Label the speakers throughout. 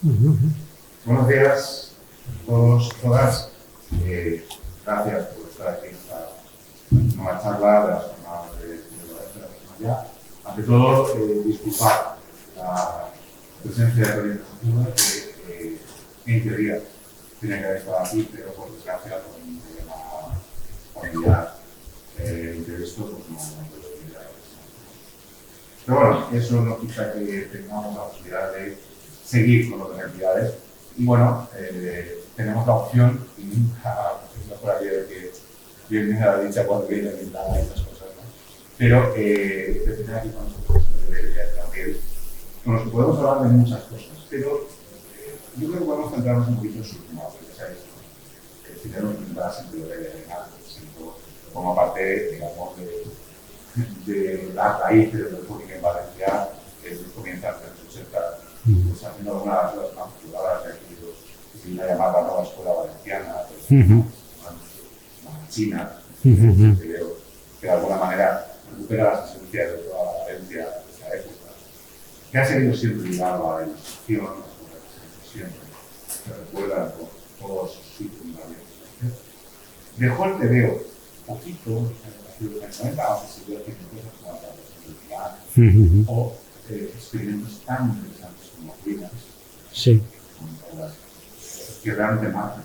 Speaker 1: Buenos días a todos, todas. Gracias por estar aquí en esta nueva charla de las jornadas de la personalidad. Ante todo, disculpar la presencia de Oriente Futura, que en teoría tiene que haber estado aquí, pero por desgracia, por un problema familiar imprevisto, pues no puedo venir a la presentación. Pero bueno, eso no quita que tengamos la posibilidad de seguir con otras entidades. Y bueno, tenemos la opción, y nunca es mejor aquello que bien me da dicha cuando viene pintada y estas cosas, ¿no? Pero de tener aquí con nosotros el Gabriel, con los que podemos hablar de muchas cosas, pero yo creo que podemos centrarnos un poquito en su última obra, ya sabéis, el primero que tendrá siempre lo de Elena, como parte, digamos, de la raíz del República en Valencia, que comienza en los 80, pues haciendo algunas de las más populares de aquí, que se viene a llamar la nueva escuela valenciana, la China, que de alguna manera recupera las esencias de toda la Valencia de esa época, que ha seguido siempre ligado a la ilustración, a la representación, que recuerdan con todos sus secundarios. Dejó el TVO poquito, en los 90, aunque se vio haciendo cosas como la realidad, o experimentos tan interesantes como ruinas,
Speaker 2: sí,
Speaker 1: que realmente marcan.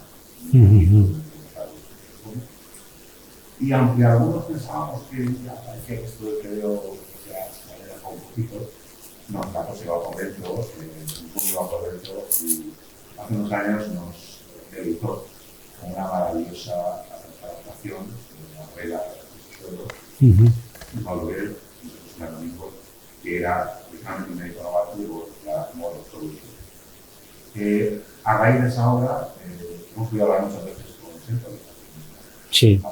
Speaker 1: Y aunque algunos pensábamos que ya parecía que esto de TVO era un poquito, no, la cosa iba por dentro, un poco iba por dentro, y hace unos años nos debutó con una maravillosa adaptación de la novela de Pablo Bel, un amigo, que era precisamente un médico novato y luego como doctor. A raíz de esa obra, hemos podido hablar muchas veces con el centro.
Speaker 2: Sí.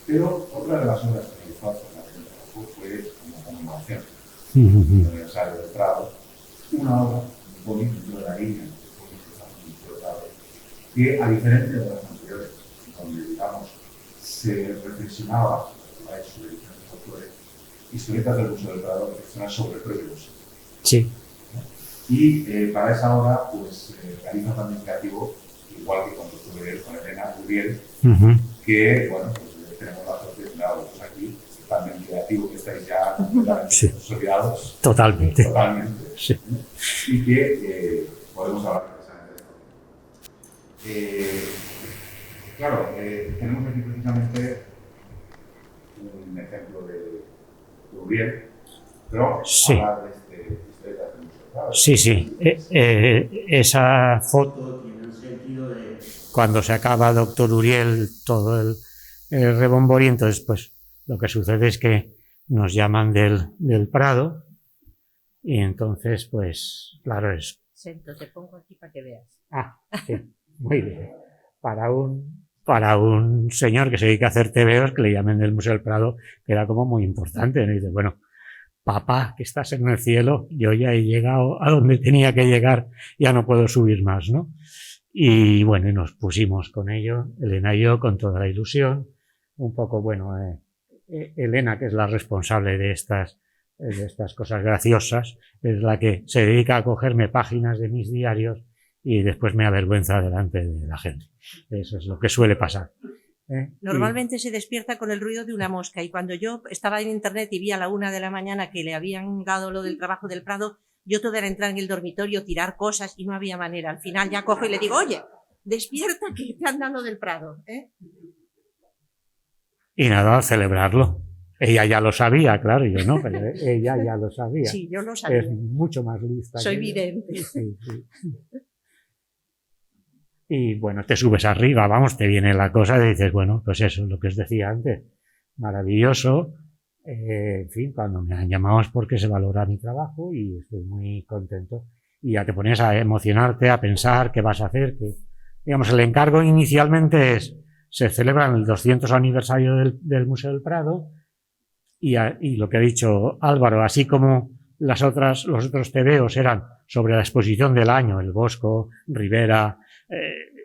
Speaker 1: Pero otra de las obras que realizó hace la gente fue como conmemoración del aniversario del Prado, una obra bonita de la línea, que a diferencia de las anteriores, donde digamos se reflexionaba sobre diferentes autores, historietas del Museo del Prado reflexionan sobre el propio museo.
Speaker 2: Sí.
Speaker 1: Y para esa obra, pues realiza también creativo, igual que cuando estuve con Elena Uriel, que, bueno, pues tenemos la suerte de tener a vosotros aquí, también creativo, que estáis ya completamente consolidados.
Speaker 2: Totalmente.
Speaker 1: Totalmente.
Speaker 2: Sí.
Speaker 1: Y que podemos hablar precisamente de esto. Claro, tenemos aquí precisamente un ejemplo de Uriel, pero
Speaker 2: sí.
Speaker 1: hablar de historietas del Museo del Prado.
Speaker 2: Sí, sí. Esa foto tiene el sentido de cuando se acaba Doctor Uriel, todo el rebombori, entonces pues lo que sucede es que nos llaman del Prado y entonces pues claro es...
Speaker 3: Sento, te pongo aquí para que veas.
Speaker 2: Ah, sí, muy bien. Para un señor que se dedica a hacer TVOs, que le llamen del Museo del Prado, que era como muy importante, ¿no? Y dice, bueno, papá, que estás en el cielo, yo ya he llegado a donde tenía que llegar, ya no puedo subir más, ¿no? Y bueno, y nos pusimos con ello, Elena y yo, con toda la ilusión, un poco, bueno, Elena, que es la responsable de estas cosas graciosas, es la que se dedica a cogerme páginas de mis diarios y después me avergüenza delante de la gente. Eso es lo que suele pasar.
Speaker 3: Normalmente se despierta con el ruido de una mosca y cuando yo estaba en internet y vi a la 1 de la mañana que le habían dado lo del trabajo del Prado, yo todo era entrar en el dormitorio, tirar cosas y no había manera. Al final ya cojo y le digo, oye, despierta que te han dado lo del Prado.
Speaker 2: Y nada, a celebrarlo. Ella ya lo sabía, claro, yo no, pero ella ya lo sabía.
Speaker 3: Sí, yo lo sabía.
Speaker 2: Es mucho más lista.
Speaker 3: Soy vidente.
Speaker 2: Sí, sí. Y bueno, te subes arriba, vamos, te viene la cosa y dices, bueno, pues eso, lo que os decía antes, maravilloso. En fin, cuando me han llamado es porque se valora mi trabajo y estoy muy contento. Y ya te pones a emocionarte, a pensar qué vas a hacer. Digamos, el encargo inicialmente se celebra en el 200 aniversario del Museo del Prado y lo que ha dicho Álvaro, así como los otros TVOs eran sobre la exposición del año, el Bosco, Rivera,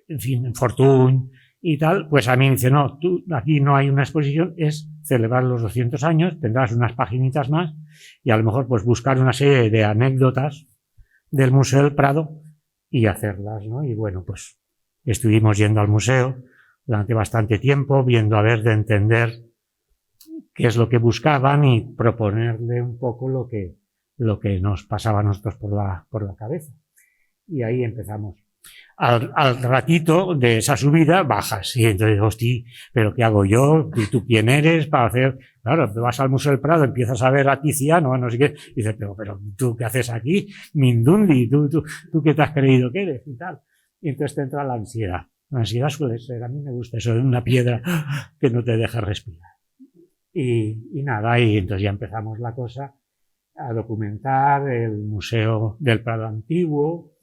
Speaker 2: en fin, Fortuny y tal, pues a mí me dice, no, tú, aquí no hay una exposición, es celebrar los 200 años, tendrás unas paginitas más y a lo mejor pues buscar una serie de anécdotas del Museo del Prado y hacerlas, ¿no? Y bueno, pues estuvimos yendo al museo durante bastante tiempo, viendo a ver de entender qué es lo que buscaban y proponerle un poco lo que nos pasaba a nosotros por la cabeza. Y ahí empezamos. Al ratito de esa subida bajas y entonces, hostia, ¿pero qué hago yo? ¿Y tú quién eres para hacer? Claro, te vas al Museo del Prado, empiezas a ver a Tiziano, no sé qué, y dices, pero ¿tú qué haces aquí? Mindundi, ¿tú qué te has creído que eres? Y tal. Y entonces te entra la ansiedad. La ansiedad suele ser, a mí me gusta eso de una piedra que no te deja respirar. Y nada, y entonces ya empezamos la cosa a documentar el Museo del Prado Antiguo.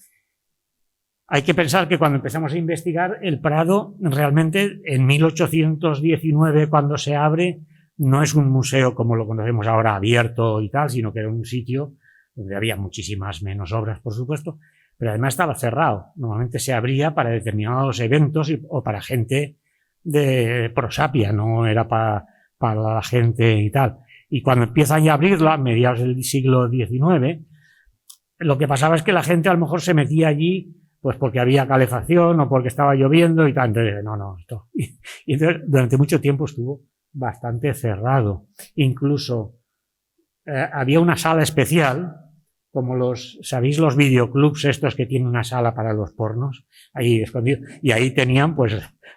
Speaker 2: Hay que pensar que cuando empezamos a investigar, el Prado realmente en 1819, cuando se abre, no es un museo como lo conocemos ahora abierto y tal, sino que era un sitio donde había muchísimas menos obras, por supuesto, pero además estaba cerrado. Normalmente se abría para determinados eventos o para gente de prosapia, no era para la gente y tal. Y cuando empiezan ya a abrirla, a mediados del siglo XIX, lo que pasaba es que la gente a lo mejor se metía allí pues porque había calefacción o porque estaba lloviendo y tal. Entonces, no, esto. Y entonces, durante mucho tiempo estuvo bastante cerrado. Incluso había una sala especial, como ¿sabéis los videoclubs estos que tienen una sala para los pornos? Ahí escondido. Y ahí tenían, pues,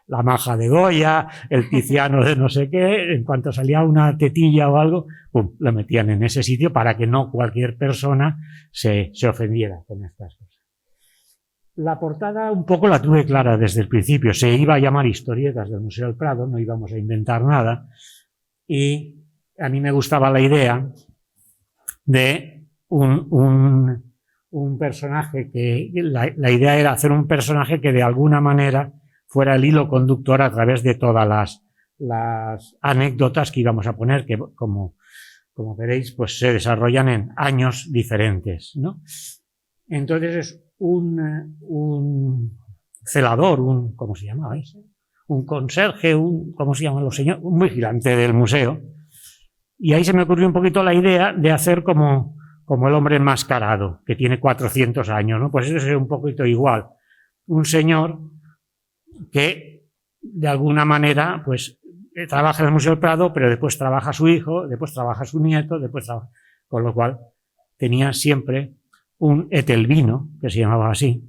Speaker 2: la maja de Goya, el Tiziano de no sé qué. En cuanto salía una tetilla o algo, pum, lo metían en ese sitio para que no cualquier persona se ofendiera con estas cosas. La portada un poco la tuve clara desde el principio. Se iba a llamar Historietas del Museo del Prado, no íbamos a inventar nada. Y a mí me gustaba la idea de un personaje que... La idea era hacer un personaje que de alguna manera fuera el hilo conductor a través de todas las anécdotas que íbamos a poner, que como veréis, pues se desarrollan en años diferentes, ¿no? Entonces es un celador, ¿cómo se llamaba eso? Un conserje, ¿cómo se llaman los señores? Un vigilante del museo. Y ahí se me ocurrió un poquito la idea de hacer como el hombre enmascarado, que tiene 400 años, ¿no? Pues eso es un poquito igual. Un señor que, de alguna manera, pues, trabaja en el Museo del Prado, pero después trabaja su hijo, después trabaja su nieto, con lo cual tenía siempre un etelvino, que se llamaba así,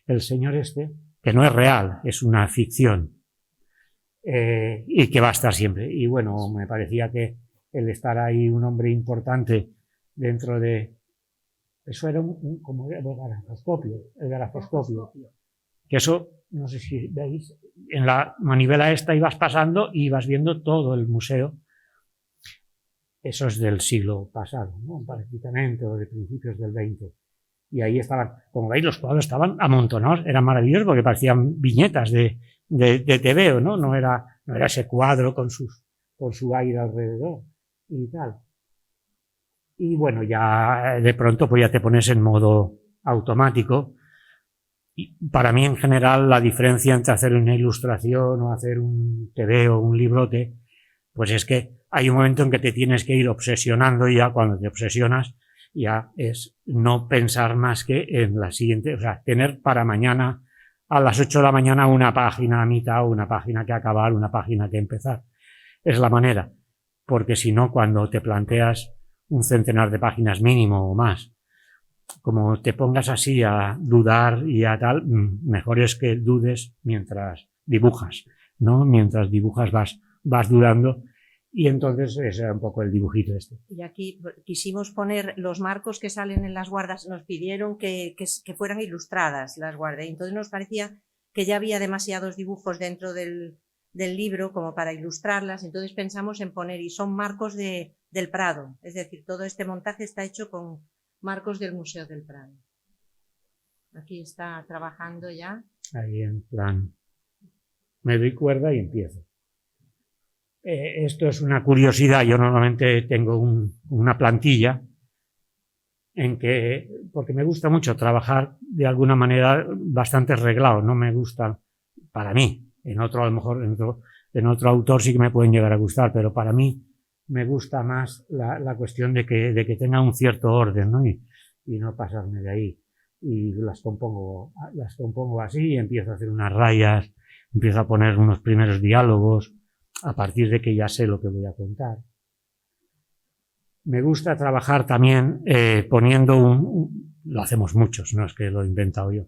Speaker 2: el señor este, que no es real, es una ficción, y que va a estar siempre. Y bueno, me parecía que el estar ahí un hombre importante dentro de... Eso era como el grafoscopio, que eso, no sé si veis, en la manivela esta ibas pasando y ibas viendo todo el museo. Eso es del siglo pasado, ¿no? Prácticamente, o de principios del XX. Y ahí estaban, como veis, los cuadros estaban amontonados, eran maravillosos porque parecían viñetas de tebeo, ¿no? No era ese cuadro con su aire alrededor y tal. Y bueno, ya de pronto pues ya te pones en modo automático. Y para mí, en general, la diferencia entre hacer una ilustración o hacer un tebeo, un librote, pues es que hay un momento en que te tienes que ir obsesionando y ya cuando te obsesionas ya es no pensar más que en la siguiente, o sea, tener para mañana a las 8 de la mañana una página a mitad, una página que acabar, una página que empezar. Es la manera, porque si no, cuando te planteas un centenar de páginas mínimo o más, como te pongas así a dudar y a tal, mejor es que dudes mientras dibujas, ¿no? Mientras dibujas vas dudando. Y entonces ese era un poco el dibujito este.
Speaker 3: Y aquí quisimos poner los marcos que salen en las guardas, nos pidieron que fueran ilustradas las guardas, y entonces nos parecía que ya había demasiados dibujos dentro del libro como para ilustrarlas, entonces pensamos en poner, y son marcos del Prado, es decir, todo este montaje está hecho con marcos del Museo del Prado. Aquí está trabajando ya.
Speaker 2: Ahí en plan, me doy cuerda y empiezo. Esto es una curiosidad. Yo normalmente tengo una plantilla porque me gusta mucho trabajar de alguna manera bastante reglado. No me gusta, para mí, en otro, a lo mejor en otro autor sí que me pueden llegar a gustar, pero para mí me gusta más la cuestión de que tenga un cierto orden, ¿no? Y no pasarme de ahí. y las compongo así, y empiezo a hacer unas rayas, empiezo a poner unos primeros diálogos a partir de que ya sé lo que voy a contar. Me gusta trabajar también poniendo lo hacemos muchos, no es que lo he inventado yo,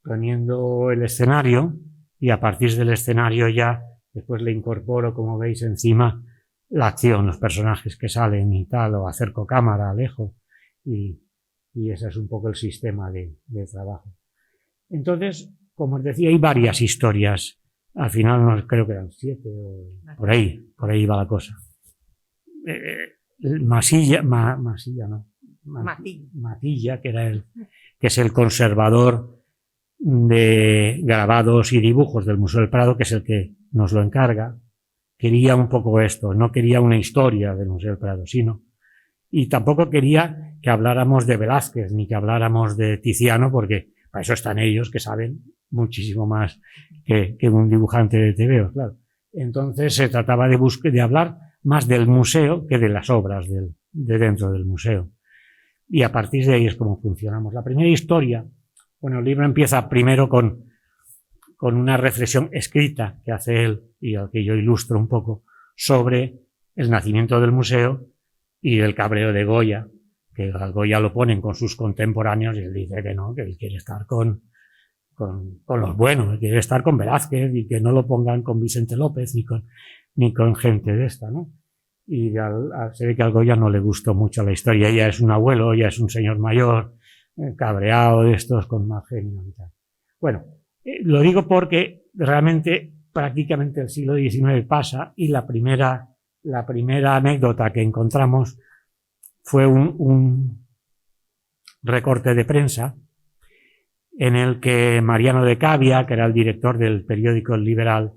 Speaker 2: poniendo el escenario, y a partir del escenario ya después le incorporo, como veis encima, la acción, los personajes que salen y tal, o acerco cámara, alejo, y ese es un poco el sistema de trabajo. Entonces, como os decía, hay varias historias. Al final no, creo que eran 7 o por ahí va la cosa. Matilla, que es el conservador de grabados y dibujos del Museo del Prado, que es el que nos lo encarga, quería un poco esto, no quería una historia del Museo del Prado, sino, y tampoco quería que habláramos de Velázquez ni que habláramos de Tiziano, porque para eso están ellos, que saben muchísimo más que un dibujante de TVO, claro. Entonces se trataba de hablar más del museo que de las obras de dentro del museo. Y a partir de ahí es como funcionamos. La primera historia, bueno, el libro empieza primero con una reflexión escrita que hace él y al que yo ilustro un poco sobre el nacimiento del museo y el cabreo de Goya, que a Goya lo ponen con sus contemporáneos y él dice que no, que él quiere estar con los buenos, quiere estar con Velázquez y que no lo pongan con Vicente López ni con gente de esta, ¿no? Y se ve que al Goya no le gustó mucho la historia, ya es un abuelo, ya es un señor mayor, cabreado de estos con más genio y tal. Bueno, lo digo porque realmente prácticamente el siglo XIX pasa y la primera anécdota que encontramos fue un recorte de prensa en el que Mariano de Cavia, que era el director del periódico El Liberal,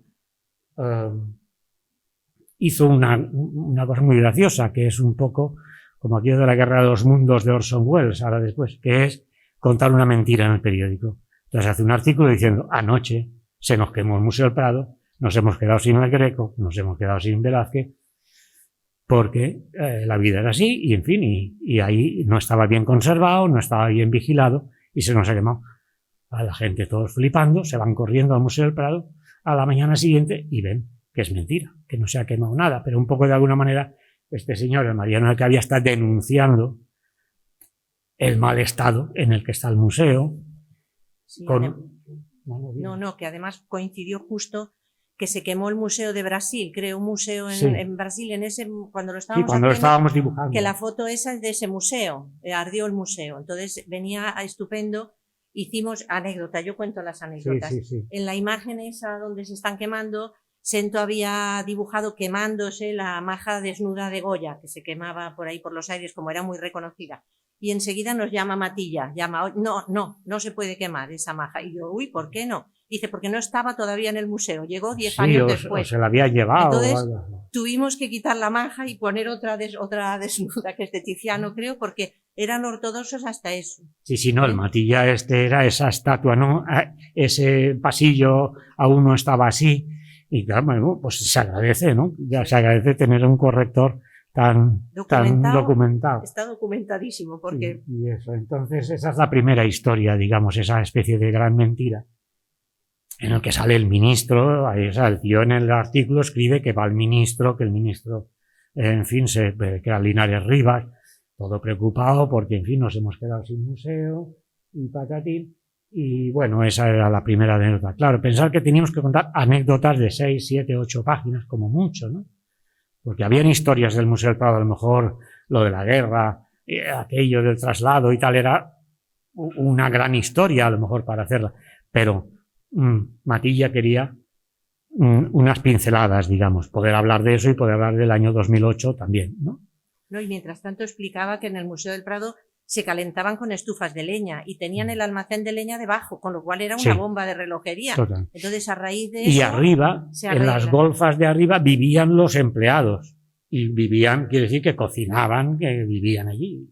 Speaker 2: hizo una cosa muy graciosa, que es un poco como aquello de la Guerra de los Mundos de Orson Welles, ahora después, que es contar una mentira en el periódico. Entonces hace un artículo diciendo: anoche se nos quemó el Museo del Prado, nos hemos quedado sin el Greco, nos hemos quedado sin Velázquez, porque la vida era así, y en fin, y ahí no estaba bien conservado, no estaba bien vigilado, y se nos ha quemado. A la gente todos flipando, se van corriendo al Museo del Prado a la mañana siguiente y ven que es mentira, que no se ha quemado nada, pero un poco de alguna manera este señor, el Mariano de Cavia, está denunciando el mal estado en el que está el museo.
Speaker 3: Sí, que además coincidió justo que se quemó el Museo de Brasil, creo, un museo en Brasil, cuando lo estábamos
Speaker 2: dibujando.
Speaker 3: Que la foto esa es de ese museo, ardió el museo, entonces venía estupendo. Hicimos anécdota, yo cuento las anécdotas.
Speaker 2: Sí.
Speaker 3: En la imagen esa donde se están quemando, Sento había dibujado quemándose la maja desnuda de Goya, que se quemaba por ahí por los aires, como era muy reconocida. Y enseguida nos llama Matilla, no se puede quemar esa maja. Y yo, uy, ¿por qué no? Dice, porque no estaba todavía en el museo, llegó 10 años después.
Speaker 2: O se la había llevado.
Speaker 3: Entonces, tuvimos que quitar la maja y poner otra desnuda, que es de Tiziano, creo, porque eran ortodoxos hasta eso.
Speaker 2: Sí, no, el Matilla era esa estatua, ¿no? Ese pasillo aún no estaba así. Y claro, bueno, pues se agradece, ¿no? Ya se agradece tener un corrector tan documentado.
Speaker 3: Está documentadísimo, porque...
Speaker 2: Y eso, entonces esa es la primera historia, digamos, esa especie de gran mentira, en el que sale el ministro, el tío en el artículo escribe que va el ministro, que el ministro, en fin, que era Linares Rivas, todo preocupado porque, en fin, nos hemos quedado sin museo y patatín. Y bueno, esa era la primera anécdota. Claro, pensar que teníamos que contar anécdotas de 6, 7, 8 páginas, como mucho, ¿no? Porque habían historias del Museo del Prado, a lo mejor lo de la guerra, aquello del traslado y tal, era una gran historia, a lo mejor, para hacerla. Pero Matilla quería unas pinceladas, digamos, poder hablar de eso y poder hablar del año 2008 también, ¿no?
Speaker 3: No, y mientras tanto explicaba que en el Museo del Prado se calentaban con estufas de leña y tenían el almacén de leña debajo, con lo cual era una bomba de relojería.
Speaker 2: Total.
Speaker 3: Entonces, a raíz de eso...
Speaker 2: Y arriba, en las golfas de arriba, vivían los empleados. Y vivían, quiere decir que cocinaban, que vivían allí.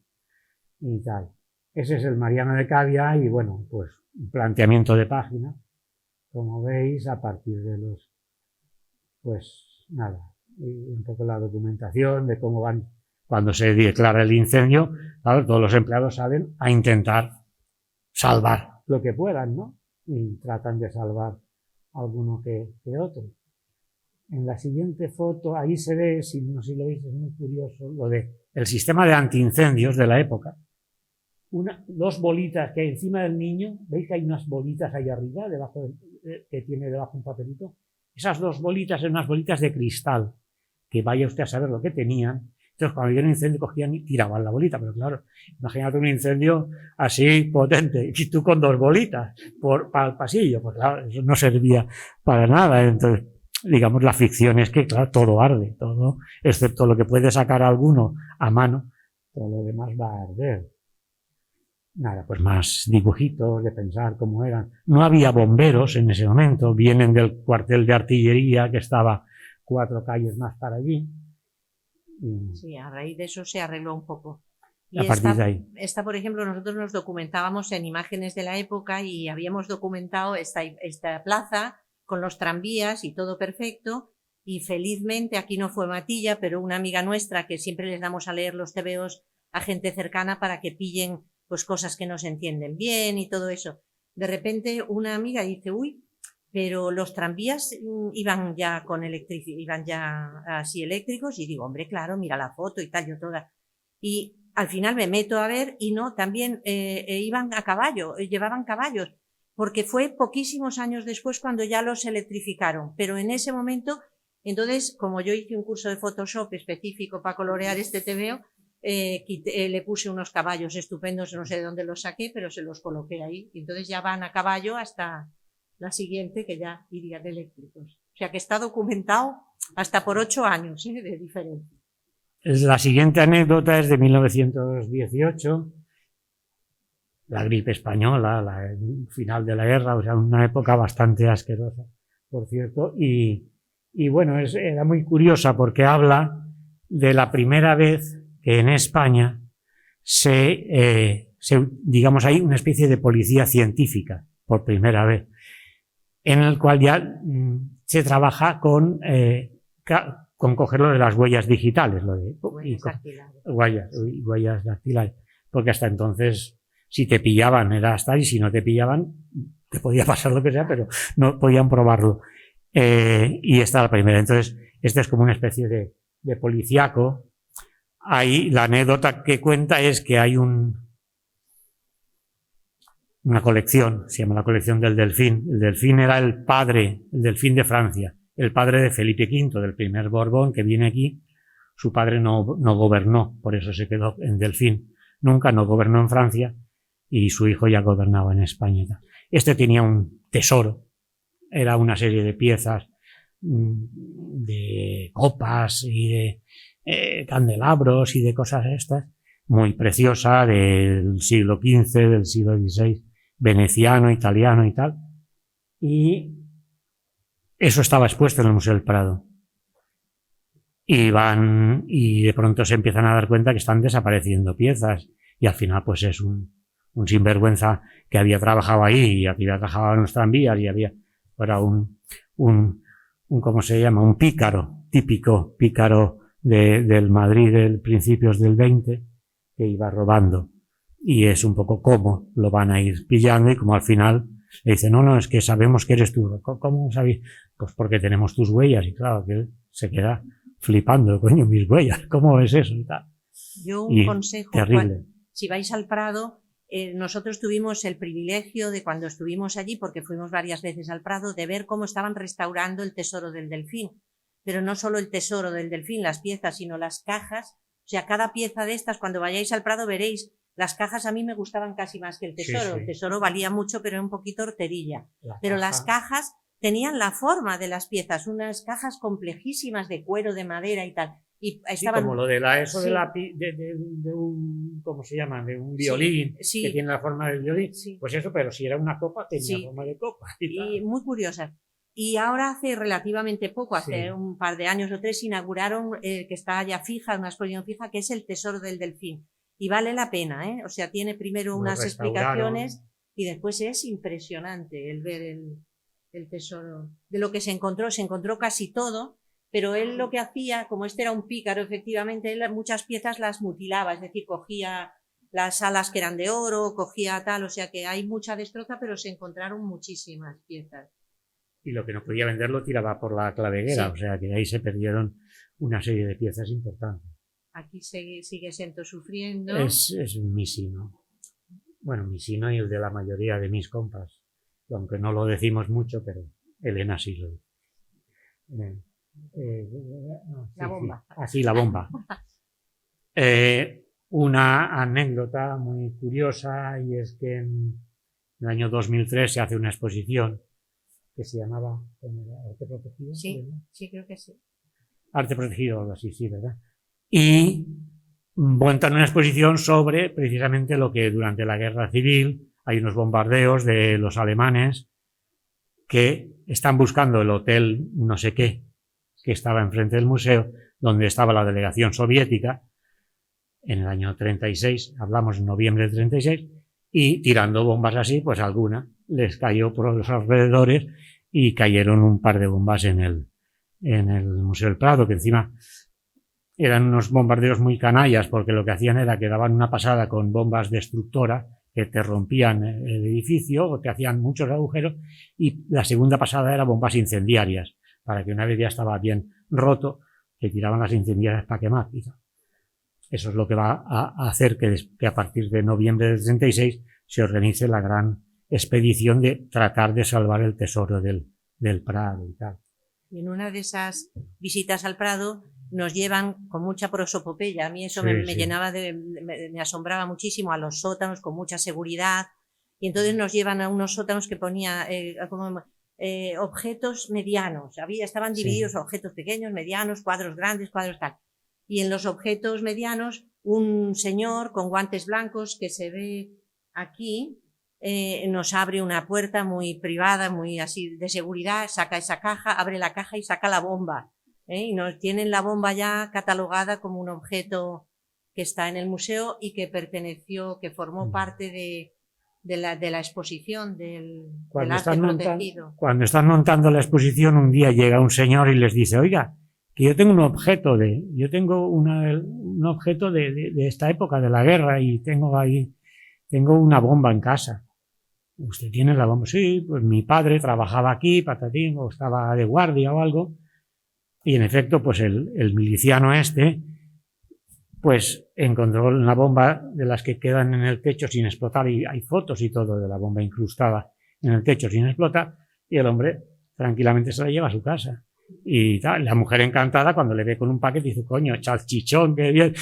Speaker 2: Y tal. Ese es el Mariano de Cavia y, bueno, pues un planteamiento de página, como veis, a partir de los... Pues nada, un poco la documentación de cómo van... Cuando se declara el incendio, claro, todos los empleados salen a intentar salvar lo que puedan, ¿no? Y tratan de salvar alguno que otro. En la siguiente foto, ahí se ve, si no sé si lo veis, es muy curioso, lo de el sistema de antiincendios de la época. Dos bolitas que hay encima del niño, ¿veis que hay unas bolitas ahí arriba, que tiene debajo un papelito? Esas dos bolitas eran unas bolitas de cristal, que vaya usted a saber lo que tenían. Entonces, cuando había un incendio, cogían y tiraban la bolita, pero claro, imagínate un incendio así potente, y tú con dos bolitas para el pasillo, pues claro, eso no servía para nada. Entonces, digamos, la ficción es que, claro, todo arde, todo, excepto lo que puede sacar alguno a mano, todo lo demás va a arder. Nada, pues más dibujitos de pensar cómo eran. No había bomberos en ese momento, vienen del cuartel de artillería que estaba 4 calles más para allí.
Speaker 3: Sí, a raíz de eso se arregló un poco. Y
Speaker 2: a partir de ahí.
Speaker 3: Esta, por ejemplo, nosotros nos documentábamos en imágenes de la época y habíamos documentado esta plaza con los tranvías y todo perfecto. Y felizmente aquí no fue Matilla, pero una amiga nuestra que siempre les damos a leer los tebeos a gente cercana para que pillen pues cosas que no se entienden bien y todo eso. De repente una amiga dice, uy, pero los tranvías iban ya iban ya así eléctricos, y digo, hombre, claro, mira la foto y tal, yo toda. Y al final me meto a ver y no, también iban a caballo, llevaban caballos, porque fue poquísimos años después cuando ya los electrificaron, pero en ese momento, entonces, como yo hice un curso de Photoshop específico para colorear este tebeo, le puse unos caballos estupendos, no sé de dónde los saqué, pero se los coloqué ahí. Y entonces ya van a caballo hasta la siguiente, que ya irían eléctricos. O sea que está documentado hasta por 8 años de diferencia.
Speaker 2: La siguiente anécdota es de 1918, la gripe española, el final de la guerra, o sea, una época bastante asquerosa, por cierto. Y bueno, era muy curiosa porque habla de la primera vez que en España digamos, hay una especie de policía científica, por primera vez, en el cual ya se trabaja con cogerlo de las huellas digitales, huellas dactilares, porque hasta entonces, si te pillaban era hasta, y si no te pillaban, te podía pasar lo que sea, pero no podían probarlo. Y esta es la primera. Entonces, este es como una especie de policiaco. Ahí la anécdota que cuenta es que hay una colección, se llama la colección del Delfín. El Delfín era el Delfín de Francia, el padre de Felipe V, del primer Borbón que viene aquí. Su padre no gobernó, por eso se quedó en Delfín. Nunca no gobernó en Francia y su hijo ya gobernaba en España. Este tenía un tesoro, era una serie de piezas, de copas y de candelabros y de cosas estas, muy preciosa, del siglo XV, del siglo XVI, veneciano, italiano y tal. Y eso estaba expuesto en el Museo del Prado. Y de pronto se empiezan a dar cuenta que están desapareciendo piezas, y al final pues es un sinvergüenza que había trabajado ahí, y había trabajado en los tranvías, y era un ¿cómo se llama? Un pícaro, típico pícaro del Madrid de principios del 20, que iba robando. Y es un poco cómo lo van a ir pillando, y como al final le dice, no, es que sabemos que eres tú. ¿Cómo sabéis? Pues porque tenemos tus huellas. Y claro, que él se queda flipando, coño, mis huellas, ¿cómo es eso? Y tal.
Speaker 3: Yo un consejo,
Speaker 2: terrible.
Speaker 3: Si vais al Prado, nosotros tuvimos el privilegio de, cuando estuvimos allí, porque fuimos varias veces al Prado, de ver cómo estaban restaurando el tesoro del Delfín. Pero no solo el tesoro del Delfín, las piezas, sino las cajas. O sea, cada pieza de estas, cuando vayáis al Prado veréis, las cajas a mí me gustaban casi más que el tesoro. Sí, sí. El tesoro valía mucho, pero era un poquito horterilla. Pero las cajas tenían la forma de las piezas, unas cajas complejísimas de cuero, de madera y tal. Y estaban,
Speaker 2: sí, como lo de un, ¿cómo se llama? De un violín, sí, que tiene la forma del violín. Sí. Pues eso, pero si era una copa, tenía forma de copa.
Speaker 3: Y muy curiosas. Y ahora hace relativamente poco, hace un par de años o 3, inauguraron, que está ya fija, una exposición fija, que es el tesoro del Delfín. Y vale la pena, ¿eh? O sea, tiene primero unas explicaciones y después es impresionante el ver el tesoro. De lo que se encontró casi todo, pero él lo que hacía, como este era un pícaro, efectivamente, él muchas piezas las mutilaba, es decir, cogía las alas que eran de oro, cogía tal, o sea que hay mucha destroza, pero se encontraron muchísimas piezas.
Speaker 2: Y lo que no podía vender lo tiraba por la claveguera,
Speaker 3: Sí.
Speaker 2: o sea que ahí se perdieron una serie de piezas importantes.
Speaker 3: Aquí sigue siendo sufriendo.
Speaker 2: Es mi sino. Bueno, mi sino y el de la mayoría de mis compas. Aunque no lo decimos mucho, pero Elena sí lo dice.
Speaker 3: La bomba.
Speaker 2: Así, la bomba. Una anécdota muy curiosa, y es que en el año 2003 se hace una exposición que se llamaba Arte Protegido.
Speaker 3: Sí, sí, creo que sí.
Speaker 2: Arte Protegido o algo así, sí, ¿verdad? Y montan una exposición sobre precisamente lo que durante la Guerra Civil hay unos bombardeos de los alemanes que están buscando el hotel no sé qué, que estaba enfrente del museo, donde estaba la delegación soviética, en el año 36, hablamos en noviembre del 36, y tirando bombas así, pues alguna les cayó por los alrededores y cayeron un par de bombas en el Museo del Prado, que encima eran unos bombardeos muy canallas, porque lo que hacían era que daban una pasada con bombas destructoras que te rompían el edificio o te hacían muchos agujeros, y la segunda pasada era bombas incendiarias, para que una vez ya estaba bien roto, que tiraban las incendiarias para quemar. Eso es lo que va a hacer que a partir de noviembre del 36 se organice la gran expedición de tratar de salvar el tesoro del Prado y tal.
Speaker 3: Y en una de esas visitas al Prado nos llevan con mucha prosopopeya. A mí eso
Speaker 2: Sí,
Speaker 3: me
Speaker 2: sí.
Speaker 3: llenaba me asombraba muchísimo, a los sótanos con mucha seguridad. Y entonces nos llevan a unos sótanos que ponía objetos medianos. Estaban divididos
Speaker 2: Sí.
Speaker 3: objetos pequeños, medianos, cuadros grandes, cuadros tal. Y en los objetos medianos, un señor con guantes blancos que se ve aquí, nos abre una puerta muy privada, muy así de seguridad, saca esa caja, abre la caja y saca la bomba. Y nos tienen la bomba ya catalogada como un objeto que está en el museo y que formó parte de la exposición del arte protegido.
Speaker 2: Cuando están montando la exposición, un día llega un señor y les dice: oiga, que yo tengo un objeto un objeto de esta época de la guerra, y tengo una bomba en casa. ¿Usted tiene la bomba? Sí, pues mi padre trabajaba aquí, patatín, o estaba de guardia o algo. Y en efecto, pues el miliciano pues encontró una bomba de las que quedan en el techo sin explotar, y hay fotos y todo de la bomba incrustada en el techo sin explotar, y el hombre tranquilamente se la lleva a su casa. Y tal, la mujer encantada, cuando le ve con un paquete, dice: coño, salchichón, qué bien.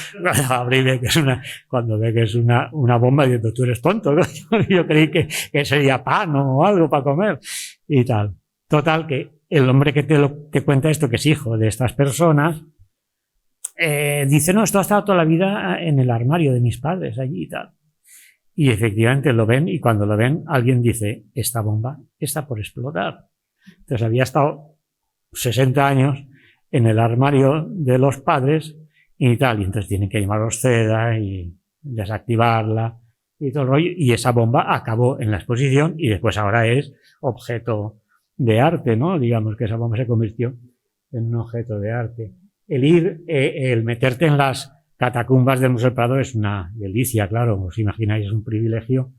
Speaker 2: Abre y ve que cuando ve que es una bomba, dice: tú eres tonto, ¿no? Yo creí que sería pan o algo para comer y tal. Total, que el hombre que te cuenta esto, que es hijo de estas personas, dice: no, esto ha estado toda la vida en el armario de mis padres allí y tal. Y efectivamente lo ven, y cuando lo ven, alguien dice: esta bomba está por explotar. Entonces había estado 60 años en el armario de los padres y tal, y entonces tienen que llamarlos CEDA y desactivarla y todo el rollo, y esa bomba acabó en la exposición y después ahora es objeto de arte, ¿no? Digamos que esa bomba se convirtió en un objeto de arte. El meterte en las catacumbas del Museo del Prado es una delicia, claro, os imagináis, es un privilegio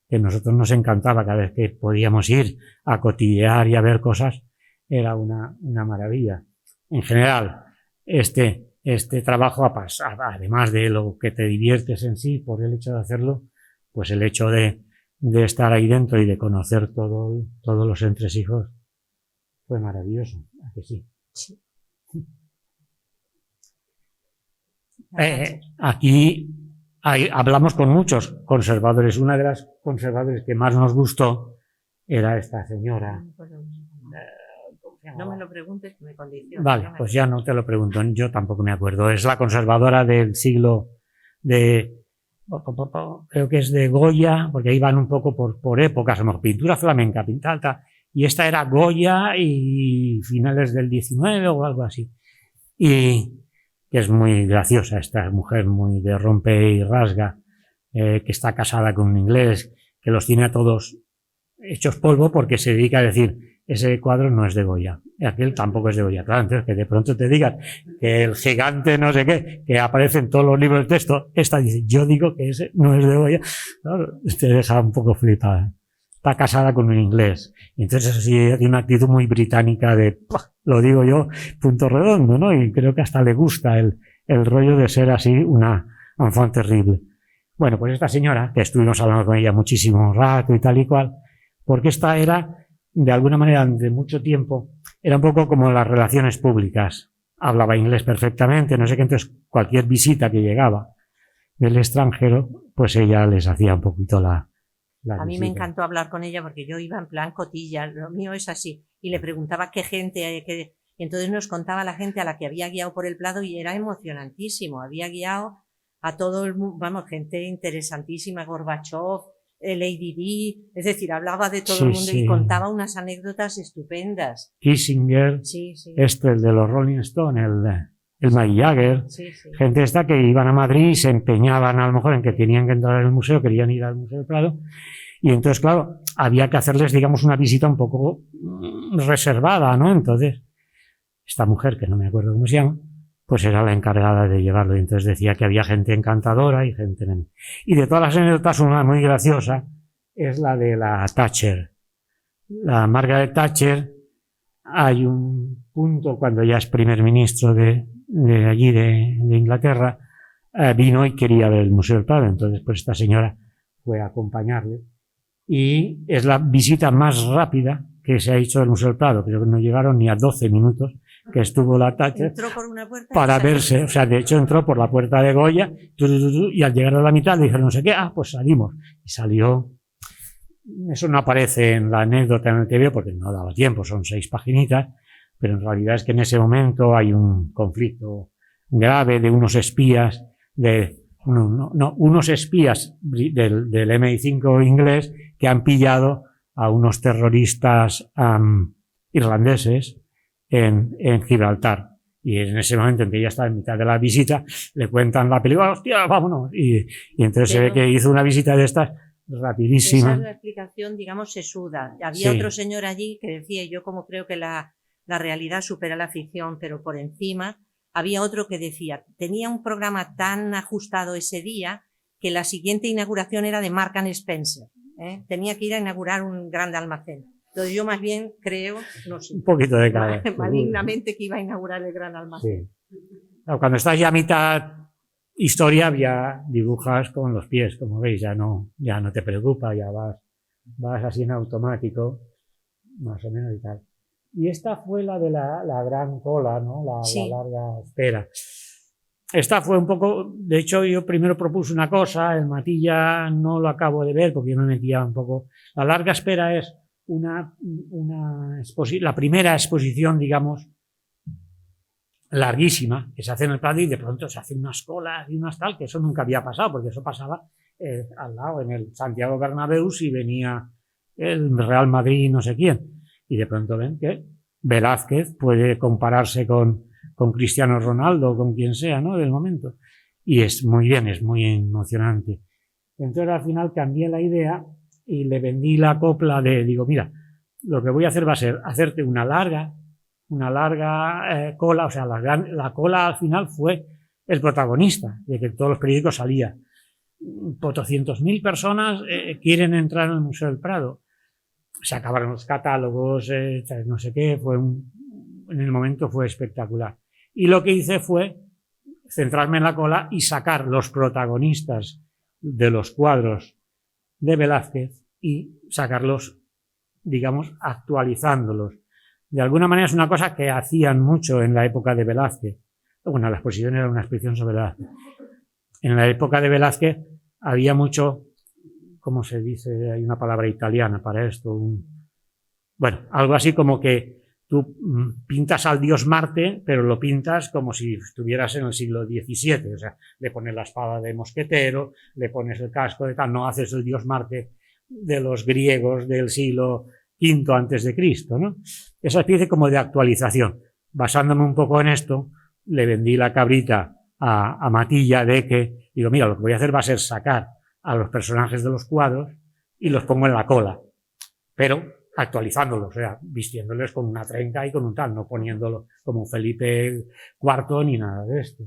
Speaker 2: que a nosotros nos encantaba cada vez que podíamos ir a cotillear y a ver cosas. Era una maravilla. En general, este trabajo, además de lo que te diviertes en sí por el hecho de hacerlo, pues el hecho de estar ahí dentro y de conocer todos los entresijos fue maravilloso. ¿A que sí?
Speaker 3: Sí.
Speaker 2: Aquí hablamos con muchos conservadores. Una de las conservadores que más nos gustó era esta señora.
Speaker 3: No me lo preguntes, que me condiciona.
Speaker 2: Vale, pues ya no te lo pregunto, yo tampoco me acuerdo. Es la conservadora del siglo creo que es de Goya, porque ahí van un poco por épocas, como pintura flamenca, pintada, y esta era Goya y finales del 19 o algo así. Y que es muy graciosa esta mujer, muy de rompe y rasga, que está casada con un inglés, que los tiene a todos hechos polvo porque se dedica a decir ese cuadro no es de Goya, aquel tampoco es de Goya. Claro, entonces que de pronto te digan que el gigante no sé qué, que aparece en todos los libros de texto, esta dice, yo digo que ese no es de Goya, claro, te deja un poco flipada. Está casada con un inglés. Y entonces así tiene una actitud muy británica de, lo digo yo, punto redondo, ¿no? Y creo que hasta le gusta el rollo de ser así una enfant terrible. Bueno, pues esta señora, que estuvimos hablando con ella muchísimo rato y tal y cual, porque esta era, de alguna manera, de mucho tiempo, era un poco como las relaciones públicas. Hablaba inglés perfectamente, no sé qué, entonces cualquier visita que llegaba del extranjero, pues ella les hacía un poquito la
Speaker 3: A mí
Speaker 2: visita.
Speaker 3: me encantó hablar con ella porque yo iba en plan cotilla, lo mío es así, y le preguntaba qué gente, y entonces nos contaba la gente a la que había guiado por el Prado y era emocionantísimo, había guiado a todo el mundo, vamos, gente interesantísima, Gorbachev, Lady Di, es decir, hablaba de todo
Speaker 2: Sí,
Speaker 3: el mundo
Speaker 2: sí.
Speaker 3: y contaba unas anécdotas estupendas.
Speaker 2: Kissinger,
Speaker 3: Sí, sí.
Speaker 2: el de los Rolling Stones, el Mick Jagger,
Speaker 3: Sí, sí.
Speaker 2: gente esta que iban a Madrid y se empeñaban a lo mejor en que tenían que entrar al museo, querían ir al Museo del Prado, y entonces, claro, había que hacerles, digamos, una visita un poco reservada, ¿no? Entonces, esta mujer, que no me acuerdo cómo se llama, pues era la encargada de llevarlo, y entonces decía que había gente encantadora y gente menos. Y de todas las anécdotas, una muy graciosa es la de la Thatcher. La Margaret Thatcher, hay un punto cuando ya es primer ministro de allí, de Inglaterra, vino y quería ver el Museo del Prado, entonces pues esta señora fue a acompañarle, y es la visita más rápida que se ha hecho del Museo del Prado, creo que no llegaron ni a 12 minutos que estuvo la Thatcher
Speaker 3: Entró por una puerta
Speaker 2: para verse, o sea, de hecho entró por la puerta de Goya, y al llegar a la mitad le dijeron no sé qué, pues salimos, y salió. Eso no aparece en la anécdota en el TV porque no daba tiempo, son 6 paginitas, pero en realidad es que en ese momento hay un conflicto grave de unos espías, unos espías del MI5 inglés que han pillado a unos terroristas irlandeses en Gibraltar. Y en ese momento en que ella está en mitad de la visita, le cuentan la película, hostia, vámonos. Y entonces se ve que hizo una visita de estas rapidísima.
Speaker 3: Esa es la explicación, digamos, sesuda. Había
Speaker 2: Sí.
Speaker 3: otro señor allí que decía, yo como creo que la realidad supera la ficción, pero por encima, había otro que decía, tenía un programa tan ajustado ese día que la siguiente inauguración era de Marks and Spencer. Tenía que ir a inaugurar un gran almacén. Entonces yo más bien creo, no sé,
Speaker 2: Un poquito de cada.
Speaker 3: malignamente que iba a inaugurar el gran almacén.
Speaker 2: Sí. Claro, cuando estás ya a mitad historia, ya dibujas con los pies, como veis, ya no te preocupa, ya vas así en automático, más o menos y tal. Y esta fue la de la gran cola, ¿no?
Speaker 3: Sí.
Speaker 2: La larga espera. Esta fue un poco, de hecho yo primero propuse una cosa, el Matilla no lo acabo de ver porque yo me metía un poco. La larga espera es la primera exposición, digamos, larguísima, que se hace en el Prado y de pronto se hacen unas colas y unas tal, que eso nunca había pasado, porque eso pasaba al lado, en el Santiago Bernabéu, si venía el Real Madrid y no sé quién. Y de pronto ven que Velázquez puede compararse con Cristiano Ronaldo, con quien sea, ¿no? Del momento. Y es muy bien, es muy emocionante. Entonces al final cambié la idea y le vendí la copla digo, mira, lo que voy a hacer va a ser hacerte una larga cola, o sea, la cola al final fue el protagonista, de que todos los periódicos salía. 400.000 personas quieren entrar al Museo del Prado. Se acabaron los catálogos, no sé qué, en el momento fue espectacular. Y lo que hice fue centrarme en la cola y sacar los protagonistas de los cuadros de Velázquez y sacarlos, digamos, actualizándolos. De alguna manera es una cosa que hacían mucho en la época de Velázquez. Bueno, la exposición era una exposición sobre Velázquez. En la época de Velázquez había mucho, ¿cómo se dice? Hay una palabra italiana para esto. Bueno, algo así como que tú pintas al dios Marte, pero lo pintas como si estuvieras en el siglo XVII. O sea, le pones la espada de mosquetero, le pones el casco de tal, no haces el dios Marte de los griegos del siglo V antes de Cristo, ¿no? Esa especie como de actualización. Basándome un poco en esto, le vendí la cabrita a Matilla de que, digo, mira, lo que voy a hacer va a ser sacar a los personajes de los cuadros y los pongo en la cola. Pero actualizándolos, o sea, vistiéndoles con una trenca y con un tal, no poniéndolo como un Felipe IV ni nada de esto.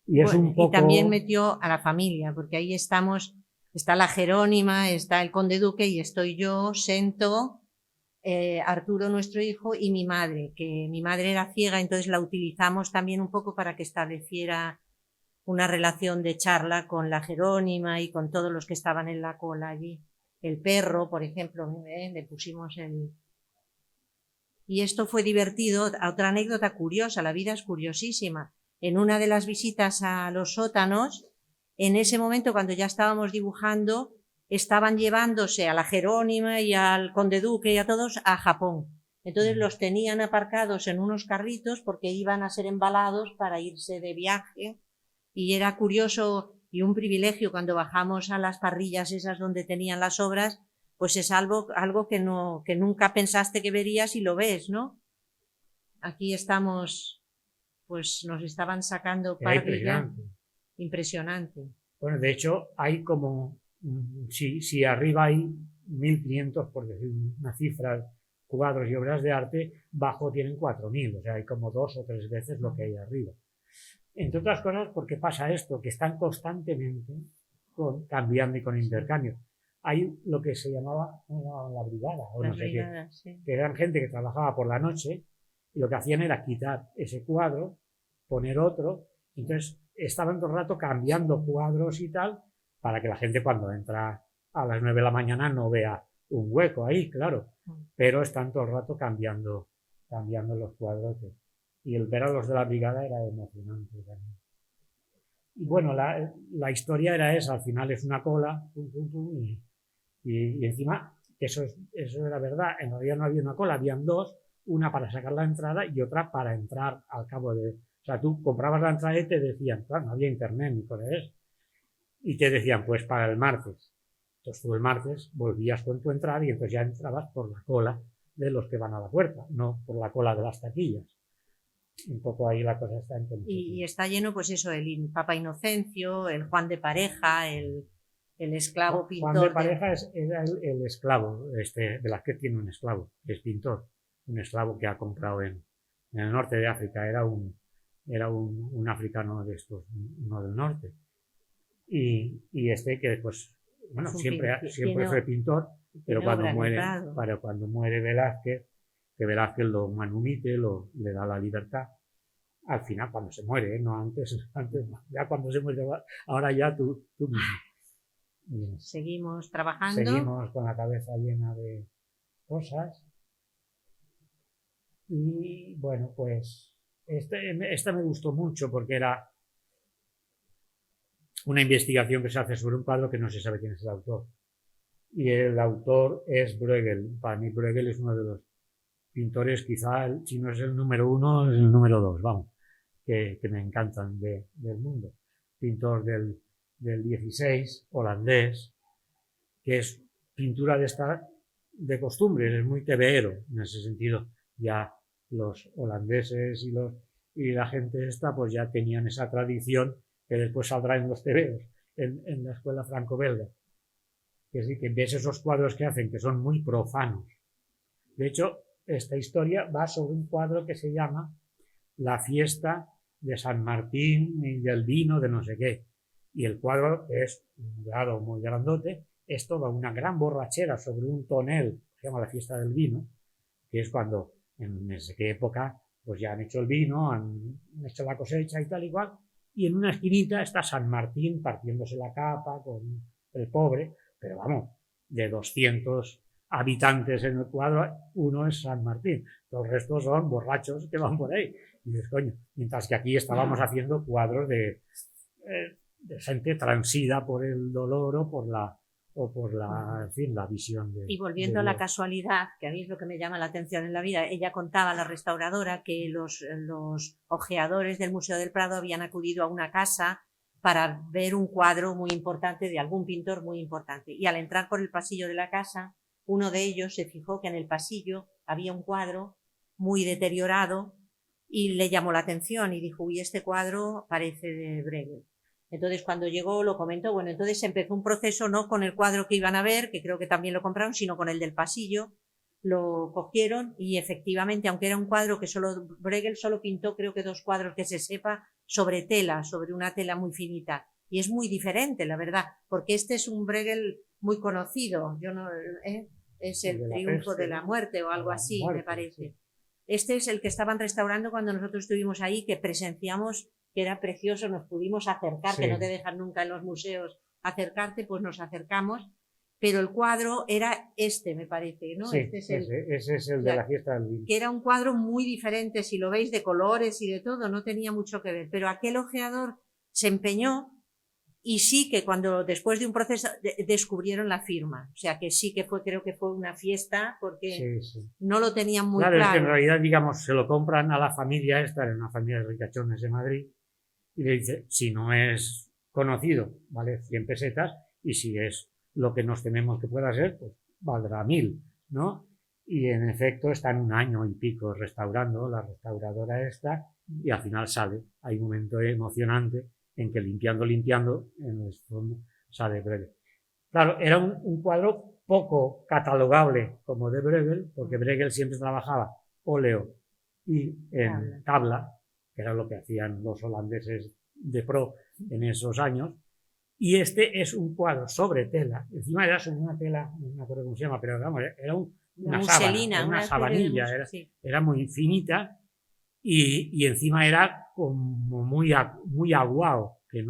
Speaker 2: Y es un poco...
Speaker 3: Y también metió a la familia, porque ahí estamos, está la Jerónima, está el conde duque y estoy yo, Sento, Arturo, nuestro hijo, y mi madre, que mi madre era ciega, entonces la utilizamos también un poco para que estableciera una relación de charla con la Jerónima y con todos los que estaban en la cola allí. El perro, por ejemplo, le pusimos el... Y esto fue divertido. Otra anécdota curiosa, la vida es curiosísima. En una de las visitas a los sótanos, en ese momento, cuando ya estábamos dibujando, estaban llevándose a la Jerónima y al conde duque y a todos a Japón. Entonces los tenían aparcados en unos carritos porque iban a ser embalados para irse de viaje, y era curioso y un privilegio cuando bajamos a las parrillas esas donde tenían las obras, pues es algo que nunca pensaste que verías y lo ves, ¿no? Aquí estamos, pues nos estaban sacando parrilla. Impresionante.
Speaker 2: Bueno, de hecho, hay como, si arriba hay 1500, por decir una cifra, cuadros y obras de arte, bajo tienen 4000, o sea, hay como 2 o 3 veces lo que hay arriba. Entre otras cosas, porque pasa esto, que están constantemente cambiando y con intercambio. Hay lo que se llamaba la brigada, o no sé qué, sí, que eran gente que trabajaba por la noche y lo que hacían era quitar ese cuadro, poner otro, entonces estaban todo el rato cambiando cuadros y tal, para que la gente cuando entra a las 9 de la mañana no vea un hueco ahí, claro, pero están todo el rato cambiando los cuadros. Y el ver a los de la brigada era emocionante también. Y bueno, la historia era esa, al final es una cola, y encima, eso era verdad, en realidad no había una cola, habían 2, una para sacar la entrada y otra para entrar al cabo de... O sea, tú comprabas la entrada y te decían, claro, no había internet ni por eso, y te decían, pues para el martes. Entonces tú el martes volvías con tu entrada y entonces ya entrabas por la cola de los que van a la puerta, no por la cola de las taquillas. Un poco ahí la cosa está en
Speaker 3: y está lleno, pues eso, el Papa Inocencio, el Juan de Pareja, el esclavo pintor.
Speaker 2: Juan de Pareja era el esclavo, Velázquez tiene un esclavo, que es pintor, un esclavo que ha comprado en el norte de África, era un africano de estos, uno del norte. Y que pues, bueno, siempre fue pintor, pero cuando muere Velázquez, que Velázquez lo manumite, le da la libertad, al final cuando se muere, no antes, ya cuando se muere, ahora ya tú mismo. Bien.
Speaker 3: Seguimos trabajando.
Speaker 2: Seguimos con la cabeza llena de cosas. Y bueno, pues esta me gustó mucho porque era una investigación que se hace sobre un cuadro que no se sabe quién es el autor. Y el autor es Bruegel. Para mí Bruegel es uno de los pintores, quizá, si no es el número 1, es el número 2, vamos, que me encantan del mundo. Pintor del 16, holandés, que es pintura de costumbre, es muy tebeero en ese sentido. Ya los holandeses y la gente esta pues ya tenían esa tradición que después saldrá en los tebeos, en la escuela franco-belga. Es decir, que ves esos cuadros que hacen que son muy profanos. De hecho, esta historia va sobre un cuadro que se llama La fiesta de San Martín y del vino de no sé qué. Y el cuadro es un grado muy grandote, es toda una gran borrachera sobre un tonel, que se llama la fiesta del vino, que es cuando, en no sé qué época, pues ya han hecho el vino, han hecho la cosecha y tal igual, y en una esquinita está San Martín partiéndose la capa con el pobre, pero vamos, de 200 habitantes en el cuadro, uno es San Martín, los restos son borrachos que van por ahí. Y dices, coño, mientras que aquí estábamos haciendo cuadros de gente transida por el dolor o por la en fin, la visión de...
Speaker 3: Y volviendo a la casualidad, que a mí es lo que me llama la atención en la vida, ella contaba, la restauradora, que los ojeadores del Museo del Prado habían acudido a una casa para ver un cuadro muy importante de algún pintor muy importante. Y al entrar por el pasillo de la casa, uno de ellos se fijó que en el pasillo había un cuadro muy deteriorado y le llamó la atención y dijo, uy, este cuadro parece de Bruegel. Entonces, cuando llegó, lo comentó. Bueno, entonces empezó un proceso no con el cuadro que iban a ver, que creo que también lo compraron, sino con el del pasillo. Lo cogieron y efectivamente, aunque era un cuadro que Bruegel solo pintó, creo que 2 cuadros que se sepa, sobre tela, sobre una tela muy finita. Y es muy diferente, la verdad, porque este es un Bruegel muy conocido. Es el triunfo de la muerte o algo así, me parece. Sí. Este es el que estaban restaurando cuando nosotros estuvimos ahí, que presenciamos, que era precioso, nos pudimos acercar, sí. Que no te dejan nunca en los museos acercarte, pues nos acercamos, pero el cuadro era me parece, ¿no?
Speaker 2: Sí, ese es el de la fiesta del vino.
Speaker 3: Que era un cuadro muy diferente, si lo veis, de colores y de todo, no tenía mucho que ver, pero aquel ojeador se empeñó y sí que cuando después de un proceso descubrieron la firma, o sea que sí que creo que fue una fiesta porque no lo tenían muy claro.
Speaker 2: Claro, es que en realidad, digamos, se lo compran a la familia esta, era una familia de ricachones de Madrid, y le dice, si no es conocido, vale 100 pesetas, y si es lo que nos tememos que pueda ser, pues valdrá 1000, ¿no? Y en efecto están 1 año y pico restaurando, la restauradora esta, y al final sale. Hay un momento emocionante en que limpiando, en el fondo sale Bruegel. Claro, era un cuadro poco catalogable como de Bruegel, porque Bruegel siempre trabajaba óleo y en tabla, que era lo que hacían los holandeses de pro en esos años, y este es un cuadro sobre tela, encima era sobre una tela, no me acuerdo cómo se llama, pero vamos, era una sábana, una sabanilla, era muy finita, y encima era como muy aguado, que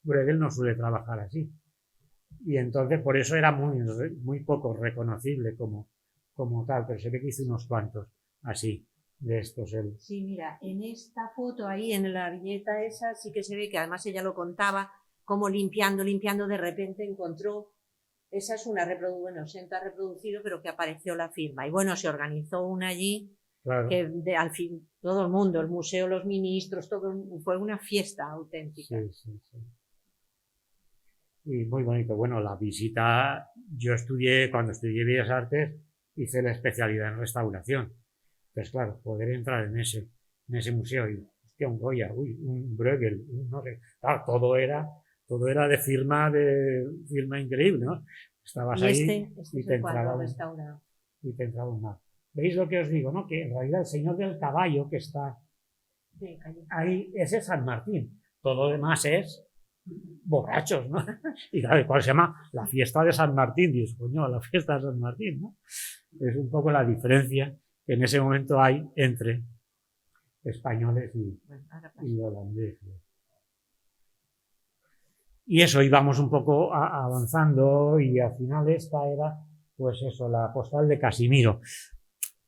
Speaker 2: Bruegel no suele trabajar así. Y entonces por eso era muy poco reconocible como tal, pero se ve que hizo unos cuantos así de estos.
Speaker 3: Sí, mira, en esta foto ahí, en la viñeta esa, sí que se ve que además ella lo contaba, como limpiando, de repente encontró, esa es una reproducción, se ha reproducido, pero que apareció la firma. Y bueno, se organizó una allí, claro. Que al fin todo el mundo, el museo, los ministros, todo fue una fiesta auténtica.
Speaker 2: Sí. Y muy bonito. Bueno, la visita, cuando estudié Bellas Artes, hice la especialidad en restauración. Pues claro, poder entrar en ese museo y, hostia, un Goya, un Bruegel, no sé, claro, todo era de firma increíble, ¿no? Estabas ahí y te entraba un mar. ¿Veis lo que os digo, no? Que en realidad el señor del caballo que está ahí, ese es San Martín. Todo lo demás es borrachos, ¿no? Y claro, ¿cuál se llama? La fiesta de San Martín. Dios, coño, la fiesta de San Martín, ¿no? Es un poco la diferencia que en ese momento hay entre españoles y holandeses. Y eso, íbamos un poco avanzando y al final esta era, pues eso, la postal de Casimiro.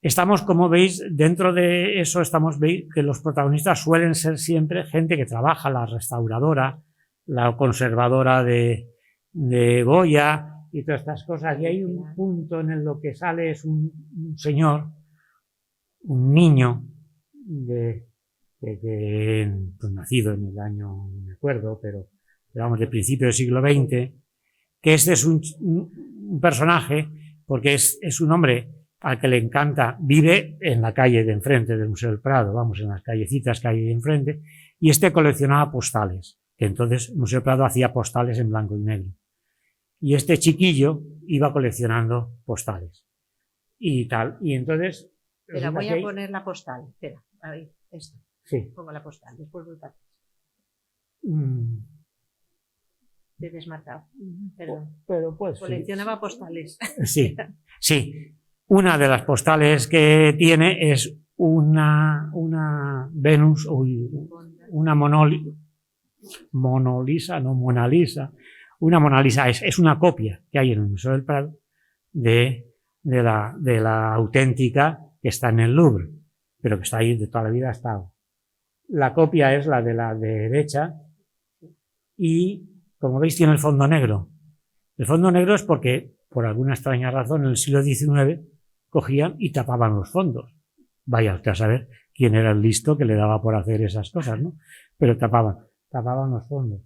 Speaker 2: Estamos, como veis, dentro de eso veis que los protagonistas suelen ser siempre gente que trabaja, la restauradora, la conservadora de Goya y todas estas cosas. Y hay un punto en lo que sale es un señor, un niño, pues nacido en el año, no me acuerdo, pero vamos, de principio del siglo XX, que este es un personaje, porque es un hombre al que le encanta, vive en la calle de enfrente del Museo del Prado, vamos, en las callecitas que hay de enfrente, y coleccionaba postales, que entonces el Museo del Prado hacía postales en blanco y negro. Y este chiquillo iba coleccionando postales. Y tal, y entonces...
Speaker 3: Espera, voy a poner la postal, espera, ahí, esto.
Speaker 2: Sí.
Speaker 3: Pongo la postal, después voy para atrás. Te he desmarcado, perdón.
Speaker 2: Pero pues
Speaker 3: coleccionaba postales.
Speaker 2: Sí. Una de las postales que tiene es una Venus, una Mona Lisa, es una copia que hay en el Museo del Prado de la auténtica que está en el Louvre, pero que está ahí de toda la vida ha estado. La copia es la de la derecha y, como veis, tiene el fondo negro. El fondo negro es porque, por alguna extraña razón, en el siglo XIX cogían y tapaban los fondos. Vaya usted a saber quién era el listo que le daba por hacer esas cosas, ¿no? Pero tapaban los fondos.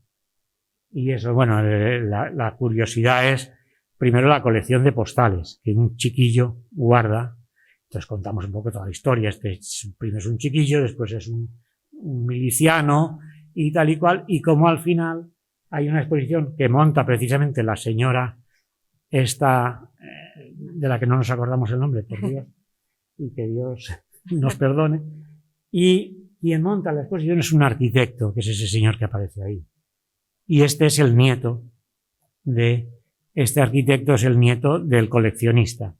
Speaker 2: Y eso, bueno, la curiosidad es, primero, la colección de postales que un chiquillo guarda. Entonces contamos un poco toda la historia. Primero es un chiquillo, después es un miliciano, y tal y cual, y como al final hay una exposición que monta precisamente la señora esta, de la que no nos acordamos el nombre, por Dios, y que Dios nos perdone, y quien monta la exposición es un arquitecto, que es ese señor que aparece ahí. Y este es el nieto este arquitecto es el nieto del coleccionista.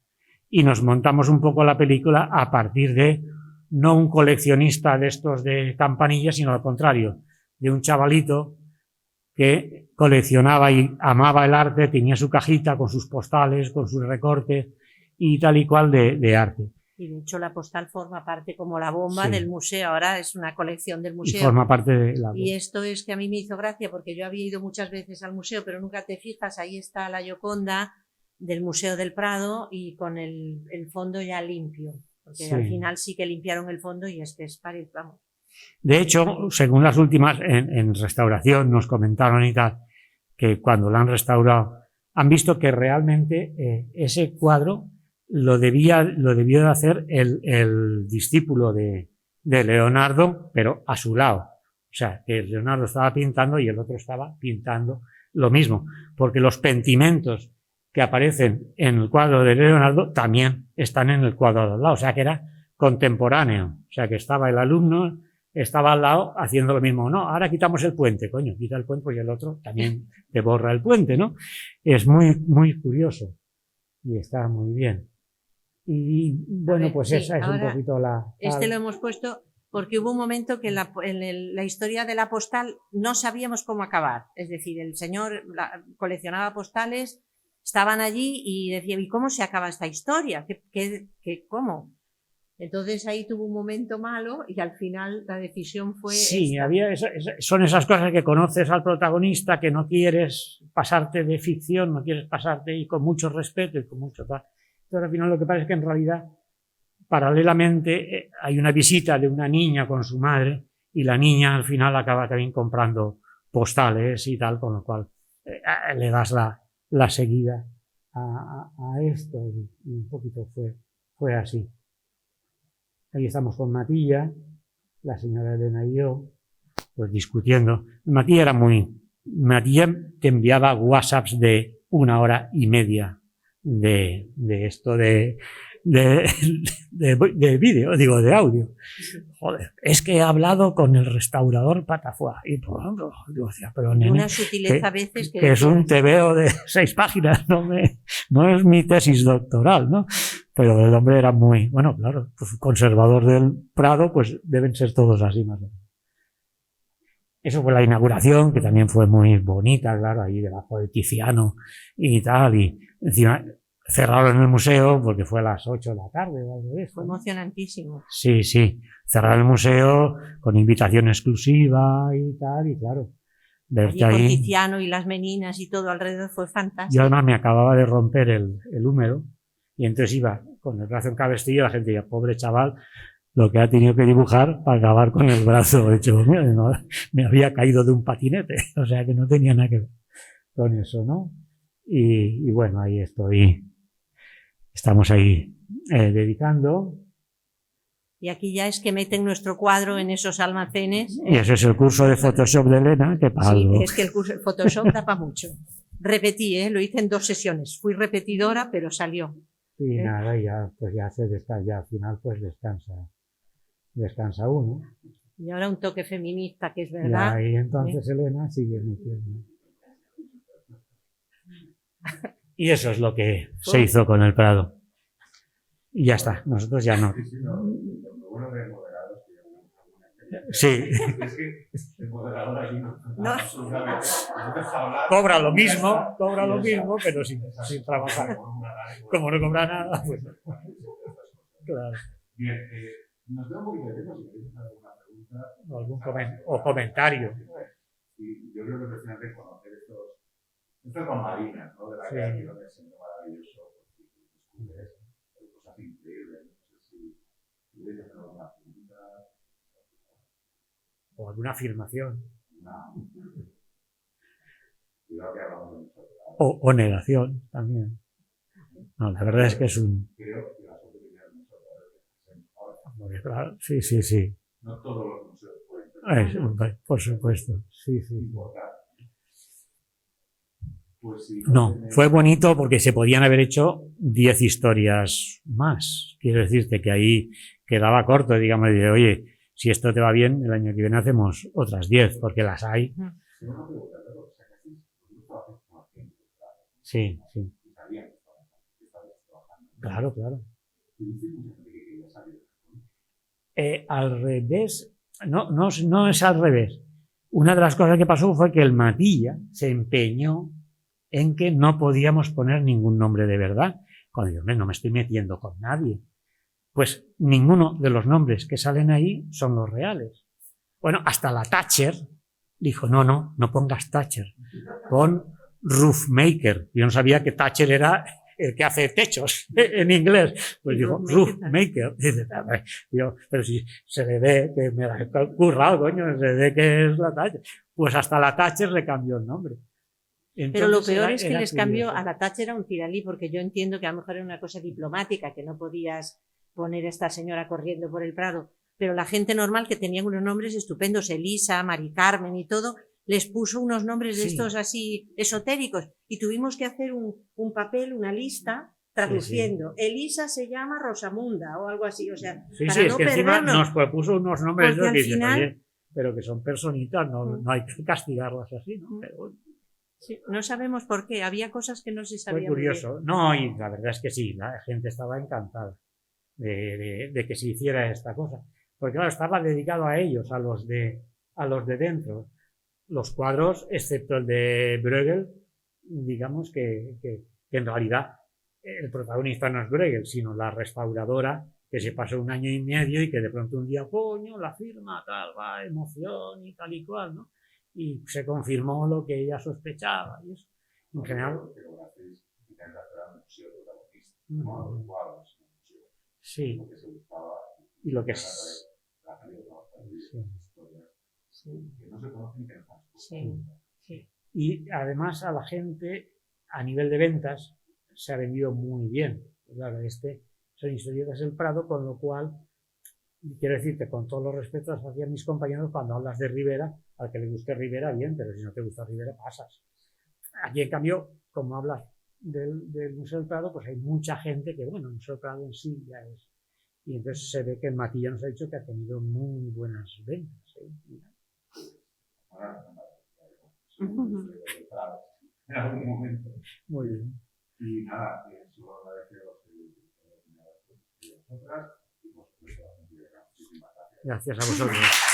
Speaker 2: Y nos montamos un poco la película a partir de no un coleccionista de estos de campanillas, sino al contrario, de un chavalito que coleccionaba y amaba el arte, tenía su cajita con sus postales, con sus recortes y tal y cual de arte.
Speaker 3: Y de hecho la postal forma parte como la bomba
Speaker 2: Sí.
Speaker 3: del museo, ahora es una colección del
Speaker 2: Y
Speaker 3: museo.
Speaker 2: forma parte de la...
Speaker 3: Y esto es que a mí me hizo gracia porque yo había ido muchas veces al museo, pero nunca te fijas, ahí está la Gioconda del Museo del Prado y con el fondo ya limpio, porque
Speaker 2: Sí.
Speaker 3: al final sí que limpiaron el fondo y es que es para vamos.
Speaker 2: De hecho, según las últimas en restauración nos comentaron y tal, que cuando lo han restaurado han visto que realmente ese cuadro lo debió de hacer el discípulo de Leonardo, pero a su lado. O sea, que Leonardo estaba pintando y el otro estaba pintando lo mismo, porque los pentimentos que aparecen en el cuadro de Leonardo también están en el cuadro de al lado, o sea que era contemporáneo, o sea que estaba el alumno, estaba al lado haciendo lo mismo. No, ahora quitamos el puente, coño, quita el puente y el otro también te borra el puente, ¿no? Es muy, muy curioso y está muy bien. Y bueno,
Speaker 3: ver,
Speaker 2: pues
Speaker 3: sí,
Speaker 2: esa es un poquito la...
Speaker 3: Este lo hemos puesto porque hubo un momento que en la historia de la postal no sabíamos cómo acabar. Es decir, el señor coleccionaba postales, estaban allí y decía, ¿y cómo se acaba esta historia? ¿Cómo? Entonces ahí tuvo un momento malo y al final la decisión fue
Speaker 2: Sí,
Speaker 3: esta.
Speaker 2: son esas cosas que conoces al protagonista, que no quieres pasarte de ficción, no quieres pasarte y con mucho respeto y con mucho tal. Entonces al final lo que pasa es que en realidad paralelamente hay una visita de una niña con su madre y la niña al final acaba también comprando postales y tal, con lo cual le das la seguida a esto y un poquito fue así. Ahí estamos con Matilla, la señora Elena y yo, pues discutiendo. Matilla te enviaba WhatsApps de 1 hora y media de esto de vídeo, digo, de audio. Joder, es que he hablado con el restaurador Patafuá. Y por ejemplo, digo, pero nene,
Speaker 3: Una sutileza a veces
Speaker 2: que es un TVO de 6 páginas, no es mi tesis doctoral, ¿no? Pero el hombre era muy, bueno, claro, pues conservador del Prado, pues deben ser todos así más o menos. Eso fue la inauguración, que también fue muy bonita, claro, ahí debajo de Tiziano y tal, y encima cerraron el museo porque fue a las 8 de la tarde o algo de eso.
Speaker 3: Fue emocionantísimo.
Speaker 2: Sí, sí, cerraron el museo con invitación exclusiva y tal, y claro, verte
Speaker 3: allí con
Speaker 2: ahí.
Speaker 3: Tiziano y las meninas y todo alrededor fue fantástico.
Speaker 2: Yo además me acababa de romper el húmero y entonces iba con el brazo en cabestrillo y la gente decía, pobre chaval, lo que ha tenido que dibujar para acabar con el brazo hecho. Me había caído de un patinete, o sea que no tenía nada que ver con eso, ¿no? Y bueno, ahí estamos ahí dedicando.
Speaker 3: Y aquí ya es que meten nuestro cuadro en esos almacenes.
Speaker 2: Y eso es el curso de Photoshop de Elena, que para
Speaker 3: sí,
Speaker 2: algo.
Speaker 3: es que el curso de Photoshop da para mucho. Repetí, lo hice en 2 sesiones. Fui repetidora, pero salió.
Speaker 2: Y nada, ya, pues ya al final pues descansa uno.
Speaker 3: Y ahora un toque feminista, que es verdad.
Speaker 2: Y entonces Elena sigue metiendo. Y eso es lo que se hizo con el Prado. Y ya está, nosotros ya no. Sí.
Speaker 1: Es que el moderador aquí no.
Speaker 2: Cobra lo mismo, pero sin trabajar. Como no cobra nada, pues. Claro.
Speaker 1: Bien, nos queda un poquito de tiempo si queréis hacer alguna pregunta.
Speaker 2: Algún comentario.
Speaker 1: Y yo creo que es impresionante conocer estas bambalinas, ¿no? De la creación del señor maravilloso. Descubres cosas increíbles. No sé si queréis hacer alguna pregunta.
Speaker 2: O alguna afirmación.
Speaker 1: No. Cuidado que hablamos de nosotros.
Speaker 2: O negación también. No, la verdad es que es un.
Speaker 1: Creo que las opiniones nosotros.
Speaker 2: Claro, sí.
Speaker 1: No todos los museos pueden tener.
Speaker 2: Por supuesto, sí, sí.
Speaker 1: Importante. Pues sí,
Speaker 2: No, fue bonito porque se podían haber hecho 10 historias más. Quiero decirte que ahí quedaba corto, digamos, de, oye, si esto te va bien, el año que viene hacemos otras 10, porque las hay. Sí, sí. Claro, claro. Al revés, no es al revés. Una de las cosas que pasó fue que el Matilla se empeñó en que no podíamos poner ningún nombre de verdad. Cuando yo, no me estoy metiendo con nadie. Pues ninguno de los nombres que salen ahí son los reales. Bueno, hasta la Thatcher dijo, no pongas Thatcher, pon Roofmaker. Yo no sabía que Thatcher era el que hace techos en inglés. Pues digo, Roofmaker. Digo, pero si se le ve que me la he currado, coño, se ve que es la Thatcher. Pues hasta la Thatcher le cambió el nombre. Entonces,
Speaker 3: pero lo peor es que les
Speaker 2: curioso.
Speaker 3: cambió a la Thatcher a un tiralí, porque yo entiendo que a lo mejor era una cosa diplomática, que no podías poner a esta señora corriendo por el Prado, pero la gente normal que tenía unos nombres estupendos, Elisa, Mari Carmen y todo, les puso unos nombres de estos así esotéricos y tuvimos que hacer un papel, una lista traduciendo. Sí. Elisa se llama Rosamunda o algo así, o sea, para
Speaker 2: es
Speaker 3: no
Speaker 2: que encima
Speaker 3: perdernos.
Speaker 2: Nos propuso unos nombres
Speaker 3: porque al
Speaker 2: que
Speaker 3: final,
Speaker 2: dicen, oye, pero que son personitas, no hay que castigarlas así, ¿no? Pero bueno.
Speaker 3: Sí, no sabemos por qué, había cosas que no se sabían.
Speaker 2: Fue curioso. No, y la verdad es que sí, la gente estaba encantada de que se hiciera esta cosa. Porque claro, estaba dedicado a ellos, a los de dentro. Los cuadros, excepto el de Bruegel, digamos que en realidad el protagonista no es Bruegel, sino la restauradora que se pasó 1 año y medio y que de pronto un día, coño, la firma, tal, va, emoción y tal y cual, ¿no? Y se confirmó lo que ella sospechaba. Y eso, en general. Sí. Y lo que es. Sí. Y además a la gente, a nivel de ventas, se ha vendido muy bien. Claro, son historietas del Prado, con lo cual, quiero decirte, con todos los respetos hacia mis compañeros, cuando hablas de Rivera, al que le guste Rivera, bien, pero si no te gusta Rivera, pasas. Aquí, en cambio, como hablas del Museo del Prado, pues hay mucha gente que, bueno, el Museo del Prado en sí ya es. Y entonces se ve que el Matilla nos ha dicho que ha tenido muy buenas ventas.
Speaker 1: En algún momento.
Speaker 2: Muy bien.
Speaker 1: Y nada, solo agradeceros que vosotras y por supuesto, muchísimas gracias.
Speaker 2: Gracias a vosotros.